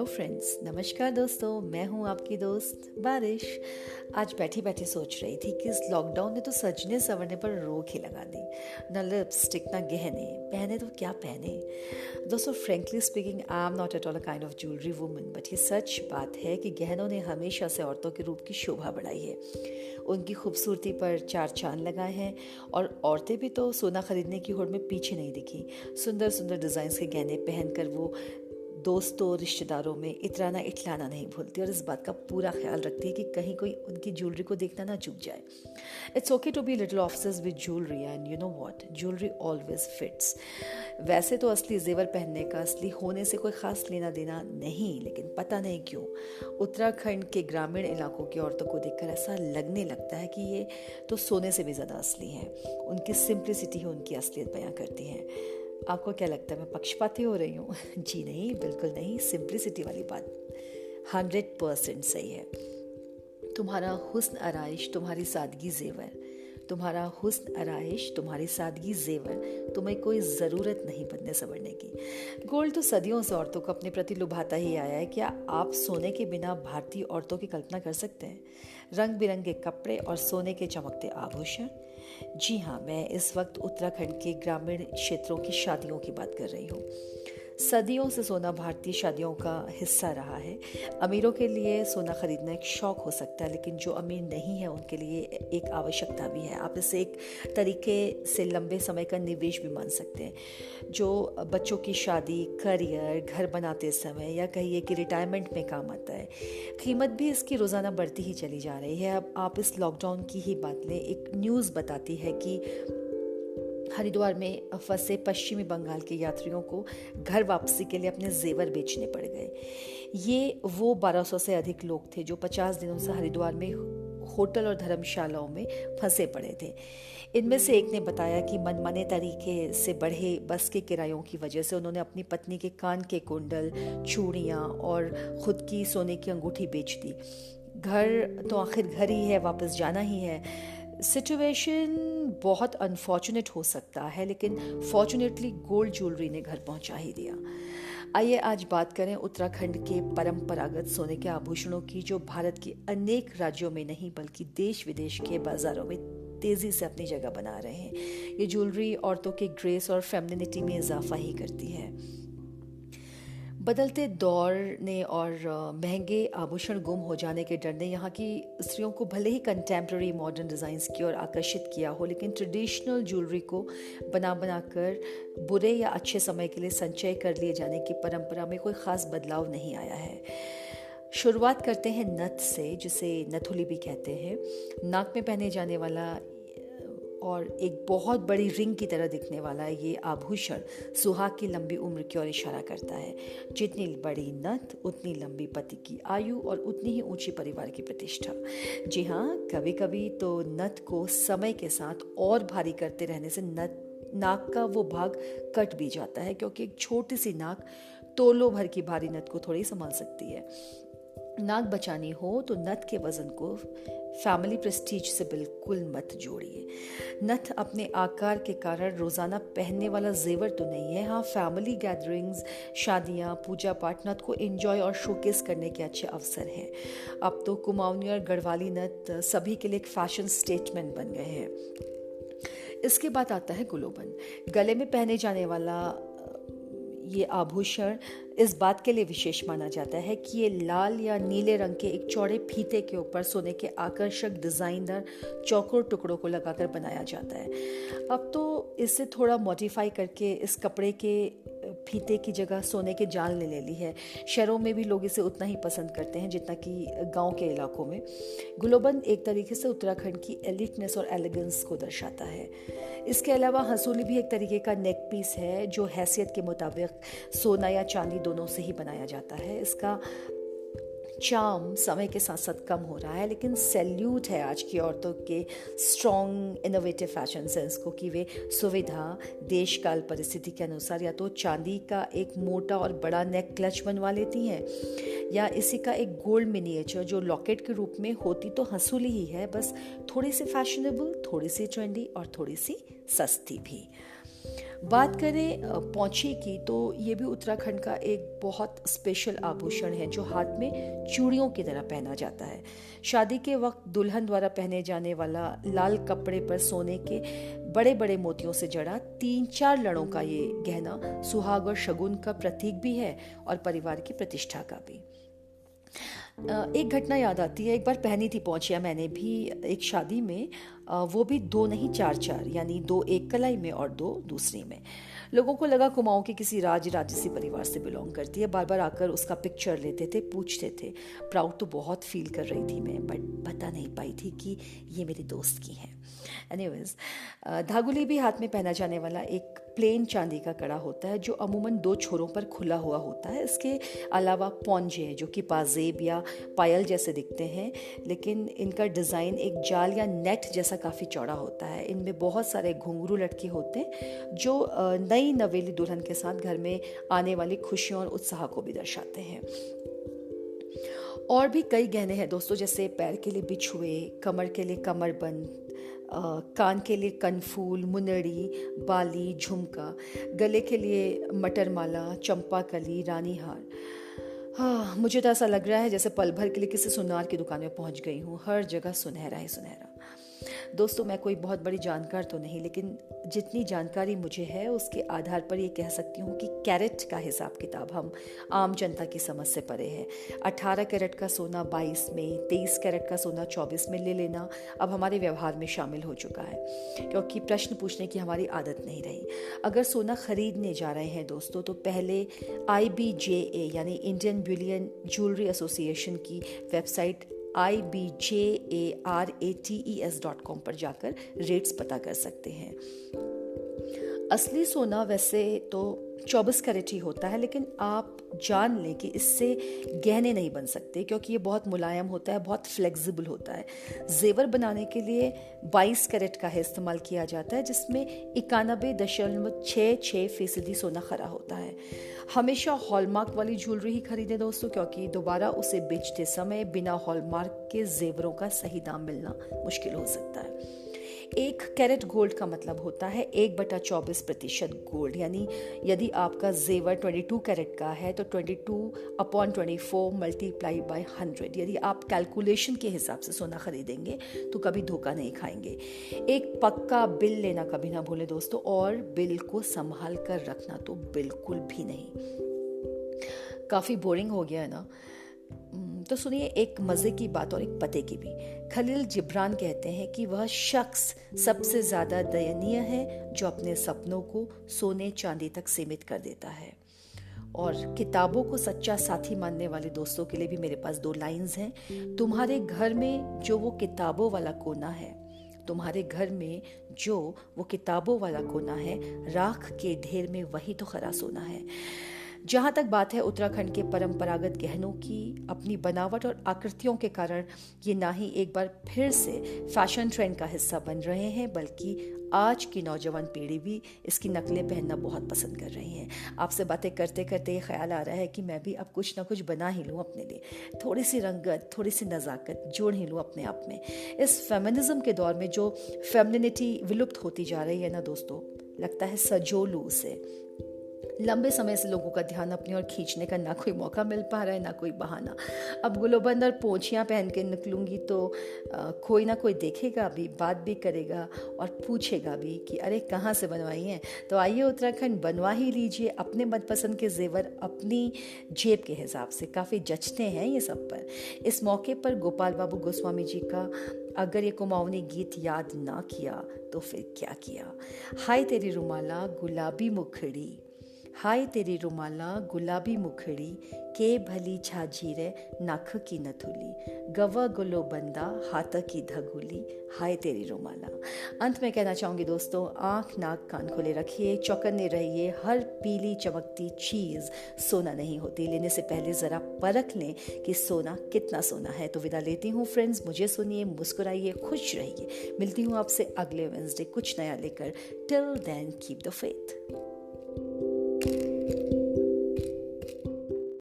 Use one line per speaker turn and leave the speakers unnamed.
Friends, नमस्कार दोस्तों। मैं हूं आपकी दोस्त बारिश। आज बैठी बैठी सोच रही थी कि इस लॉकडाउन ने तो सजने संवरने पर रोक ही लगा दी। न लिपस्टिक न गहने, पहने तो क्या पहने। दोस्तों, frankly speaking, I am not at all a kind of jewellery woman, but ये सच बात है कि गहनों ने हमेशा से औरतों के रूप की शोभा बढ़ाई है। उनकी खूबसूरती पर चार चांद लगाए हैं और औरतें भी तो सोना खरीदने की होड़ में पीछे नहीं दिखी। सुंदर सुंदर डिज़ाइंस के गहने पहनकर वो दोस्तों रिश्तेदारों में इतराना इठलाना नहीं भूलती और इस बात का पूरा ख्याल रखती है कि कहीं कोई उनकी ज्वेलरी को देखना ना चूक जाए। It's okay to be little obsessed with jewellery and you know what, jewellery always fits. वैसे तो असली जेवर पहनने का असली होने से कोई खास लेना देना नहीं, लेकिन पता नहीं क्यों उत्तराखंड के ग्रामीण इलाकों की औरतों को देखकर ऐसा लगने लगता है कि ये तो सोने से भी ज़्यादा असली हैं। उनकी सिंप्लिसिटी ही उनकी असलियत बयां करती है। आपको क्या लगता है, मैं पक्षपाती हो रही हूँ? जी नहीं, बिल्कुल नहीं। सिंप्लिसिटी वाली बात 100% सही है। तुम्हारा हुस्न आराइश, तुम्हारी सादगी जेवर, तुम्हारा हुस्न आराइश, तुम्हारी सादगी जेवर, तुम्हें कोई ज़रूरत नहीं बनने संवरने की। गोल्ड तो सदियों से औरतों को अपने प्रति लुभाता ही आया है। क्या आप सोने के बिना भारतीय औरतों की कल्पना कर सकते हैं? रंग बिरंगे कपड़े और सोने के चमकते आभूषण। जी हाँ, मैं इस वक्त उत्तराखंड के ग्रामीण क्षेत्रों की शादियों की बात कर रही हूँ। सदियों से सोना भारतीय शादियों का हिस्सा रहा है। अमीरों के लिए सोना खरीदना एक शौक हो सकता है, लेकिन जो अमीर नहीं है उनके लिए एक आवश्यकता भी है। आप इसे एक तरीके से लंबे समय का निवेश भी मान सकते हैं, जो बच्चों की शादी, करियर, घर बनाते समय या कहिए कि रिटायरमेंट में काम आता है। कीमत भी इसकी रोज़ाना बढ़ती ही चली जा रही है। अब आप इस लॉकडाउन की ही बात लें। एक न्यूज़ बताती है कि हरिद्वार में फंसे पश्चिमी बंगाल के यात्रियों को घर वापसी के लिए अपने जेवर बेचने पड़ गए। ये वो 1200 से अधिक लोग थे जो 50 दिनों से हरिद्वार में होटल और धर्मशालाओं में फंसे पड़े थे। इनमें से एक ने बताया कि मनमाने तरीके से बढ़े बस के किरायों की वजह से उन्होंने अपनी पत्नी के कान के कुंडल, चूड़ियाँ और खुद की सोने की अंगूठी बेच दी। घर तो आखिर घर ही है, वापस जाना ही है। सिचुएशन बहुत अनफॉर्चुनेट हो सकता है, लेकिन फॉर्चुनेटली गोल्ड ज्वेलरी ने घर पहुंचा ही दिया। आइए आज बात करें उत्तराखंड के परंपरागत सोने के आभूषणों की, जो भारत के अनेक राज्यों में नहीं बल्कि देश विदेश के बाजारों में तेजी से अपनी जगह बना रहे हैं। ये ज्वेलरी औरतों के ग्रेस और फेमिनिटी में इजाफा ही करती है। बदलते दौर ने और महंगे आभूषण गुम हो जाने के डर ने यहाँ की स्त्रियों को भले ही कंटेम्प्रेरी मॉडर्न डिज़ाइंस की ओर आकर्षित किया हो, लेकिन ट्रेडिशनल ज्वेलरी को बना कर बुरे या अच्छे समय के लिए संचय कर लिए जाने की परंपरा में कोई ख़ास बदलाव नहीं आया है। शुरुआत करते हैं नथ से, जिसे नथुली भी कहते हैं। नाक में पहने जाने वाला और एक बहुत बड़ी रिंग की तरह दिखने वाला ये आभूषण सुहाग की लंबी उम्र की ओर इशारा करता है। जितनी बड़ी नथ उतनी लंबी पति की आयु और उतनी ही ऊंची परिवार की प्रतिष्ठा। जी हाँ, कभी कभी तो नथ को समय के साथ और भारी करते रहने से नाक का वो भाग कट भी जाता है, क्योंकि एक छोटी सी नाक तोलों भर की भारी नथ को थोड़ी संभाल सकती है। नाक बचानी हो तो नथ के वजन को फैमिली प्रेस्टीज से बिल्कुल मत जोड़िए। नथ अपने आकार के कारण रोजाना पहनने वाला जेवर तो नहीं है। हाँ, फैमिली गैदरिंग्स, शादियाँ, पूजा पाठ नथ को एंजॉय और शोकेस करने के अच्छे अवसर हैं। अब तो कुमाऊनी और गढ़वाली नथ सभी के लिए एक फैशन स्टेटमेंट बन गए हैं। इसके बाद आता है गुलोबन। गले में पहने जाने वाला ये आभूषण इस बात के लिए विशेष माना जाता है कि ये लाल या नीले रंग के एक चौड़े फीते के ऊपर सोने के आकर्षक डिजाइनदार चौकोर टुकड़ों को लगाकर बनाया जाता है। अब तो इसे थोड़ा मॉडिफाई करके इस कपड़े के फीते की जगह सोने के जाल ने ले ली है। शहरों में भी लोग इसे उतना ही पसंद करते हैं जितना कि गांव के इलाकों में। गुलोबन एक तरीके से उत्तराखंड की एलिटनेस और एलिगेंस को दर्शाता है। इसके अलावा हंसूली भी एक तरीके का नेक पीस है, जो हैसियत के मुताबिक सोना या चांदी दोनों से ही बनाया जाता है। इसका चार्म समय के साथ साथ कम हो रहा है, लेकिन सैल्यूट है आज की औरतों के स्ट्रॉन्ग इनोवेटिव फैशन सेंस को कि वे सुविधा, देश काल परिस्थिति के अनुसार या तो चांदी का एक मोटा और बड़ा नेक क्लच बनवा लेती हैं, या इसी का एक गोल्ड मिनिएचर जो लॉकेट के रूप में होती तो हंसूली ही है, बस थोड़ी सी फैशनेबल, थोड़ी सी ट्रेंडी और थोड़ी सी सस्ती भी। बात करें पौंछी की, तो ये भी उत्तराखंड का एक बहुत स्पेशल आभूषण है जो हाथ में चूड़ियों की तरह पहना जाता है। शादी के वक्त दुल्हन द्वारा पहने जाने वाला लाल कपड़े पर सोने के बड़े बड़े मोतियों से जड़ा 3-4 लड़ों का ये गहना सुहाग और शगुन का प्रतीक भी है और परिवार की प्रतिष्ठा का भी। एक घटना याद आती है, एक बार पहनी थी पौंछिया मैंने भी एक शादी में, वो भी 2 नहीं 4-4, यानी 2 एक कलाई में और 2 दूसरी में। लोगों को लगा कुमाऊं के किसी राजसी परिवार से बिलोंग करती है। बार बार आकर उसका पिक्चर लेते थे, पूछते थे। प्राउड तो बहुत फील कर रही थी मैं, बट बता नहीं पाई थी कि ये मेरी दोस्त की है। एनीवेज, धागुली भी हाथ में पहना जाने वाला एक प्लेन चांदी का कड़ा होता है जो अमूमन 2 छोरों पर खुला हुआ होता है। इसके अलावा पौंजे जो कि पाजेब या पायल जैसे दिखते हैं, लेकिन इनका डिज़ाइन एक जाल या नेट जैसा काफ़ी चौड़ा होता है। इनमें बहुत सारे घुंघरू लटके होते हैं जो नई नवेली दुल्हन के साथ घर में आने वाली खुशियों और उत्साह को भी दर्शाते हैं। और भी कई गहने हैं दोस्तों, जैसे पैर के लिए बिछुए, कमर के लिए कमरबंद, कान के लिए कनफूल, मुनड़ी, बाली, झुमका, गले के लिए मटर माला, चंपा कली, रानी हार। हाँ, मुझे तो ऐसा लग रहा है जैसे पल भर के लिए किसी सुनार की दुकान में पहुंच गई हूँ। हर जगह सुनहरा ही सुनहरा। दोस्तों, मैं कोई बहुत बड़ी जानकार तो नहीं, लेकिन जितनी जानकारी मुझे है उसके आधार पर ये कह सकती हूँ कि कैरेट का हिसाब किताब हम आम जनता की समझ से परे है। 18 कैरेट का सोना 22 में, 23 कैरेट का सोना 24 में ले लेना अब हमारे व्यवहार में शामिल हो चुका है, क्योंकि प्रश्न पूछने की हमारी आदत नहीं रही। अगर सोना खरीदने जा रहे हैं दोस्तों, तो पहले IBJA यानी इंडियन बुलियन ज्वेलरी एसोसिएशन की वेबसाइट IBJARATES.com पर जाकर रेट्स पता कर सकते हैं। असली सोना वैसे तो 24 कैरेट ही होता है, लेकिन आप जान लें कि इससे गहने नहीं बन सकते, क्योंकि ये बहुत मुलायम होता है, बहुत फ्लेक्सिबल होता है। जेवर बनाने के लिए 22 कैरेट का है इस्तेमाल किया जाता है, जिसमें 91.66% सोना खरा होता है। हमेशा हॉलमार्क वाली ज्वेलरी ही खरीदें दोस्तों, क्योंकि दोबारा उसे बेचते समय बिना हॉलमार्क के जेवरों का सही दाम मिलना मुश्किल हो सकता है। 1 कैरेट गोल्ड का मतलब होता है 1/24% गोल्ड, यानी यदि आपका जेवर 22 कैरेट का है तो 22/24 मल्टीप्लाई बाय 100। यदि आप कैलकुलेशन के हिसाब से सोना खरीदेंगे तो कभी धोखा नहीं खाएंगे। एक पक्का बिल लेना कभी ना भूलें दोस्तों, और बिल को संभाल कर रखना तो बिल्कुल भी नहीं। काफ़ी बोरिंग हो गया है ना, तो सुनिए एक मज़े की बात और एक पते की भी। खलील जिब्रान कहते हैं कि वह शख्स सबसे ज़्यादा दयनीय है जो अपने सपनों को सोने चांदी तक सीमित कर देता है। और किताबों को सच्चा साथी मानने वाले दोस्तों के लिए भी मेरे पास 2 लाइंस हैं। तुम्हारे घर में जो वो किताबों वाला कोना है, तुम्हारे घर में जो वो किताबों वाला कोना है, राख के ढेर में वही तो खरा सोना है। जहाँ तक बात है उत्तराखंड के परंपरागत गहनों की, अपनी बनावट और आकृतियों के कारण ये ना ही एक बार फिर से फैशन ट्रेंड का हिस्सा बन रहे हैं, बल्कि आज की नौजवान पीढ़ी भी इसकी नकलें पहनना बहुत पसंद कर रही है। आपसे बातें करते करते ये ख्याल आ रहा है कि मैं भी अब कुछ ना कुछ बना ही लूँ अपने लिए, थोड़ी सी रंगत, थोड़ी सी नज़ाकत जोड़ ही लूँ अपने आप में। इस फेमिनिज्म के दौर में जो फेमिनिटी विलुप्त होती जा रही है ना दोस्तों, लगता है सजो लूँ उसे। लंबे समय से लोगों का ध्यान अपनी ओर खींचने का ना कोई मौका मिल पा रहा है, ना कोई बहाना। अब गुलोबंद और पोंछियाँ पहन के निकलूंगी तो कोई ना कोई देखेगा भी, बात भी करेगा और पूछेगा भी कि अरे कहाँ से बनवाई हैं। तो आइए उत्तराखंड बनवा ही लीजिए अपने मनपसंद के जेवर अपनी जेब के हिसाब से। काफ़ी जचते हैं ये सब पर। इस मौके पर गोपाल बाबू गोस्वामी जी का अगर ये कुमाऊनी गीत याद ना किया तो फिर क्या किया। हाय तेरी रुमाला गुलाबी मुखड़ी, हाय तेरी रुमाला गुलाबी मुखड़ी, के भली झाझीरे नाख की नथुली, गवा गुलो बंदा हाथ की धगुली, हाय तेरी रुमाला। अंत में कहना चाहूँगी दोस्तों, आँख नाक कान खोले रखिए, चौकन्ने रहिए। हर पीली चमकती चीज़ सोना नहीं होती। लेने से पहले ज़रा परख लें कि सोना कितना सोना है। तो विदा लेती हूँ फ्रेंड्स, मुझे सुनिए, मुस्कुराइए, खुश रहिए। मिलती हूँ आपसे अगले वेडनेसडे कुछ नया लेकर। Till then keep the faith.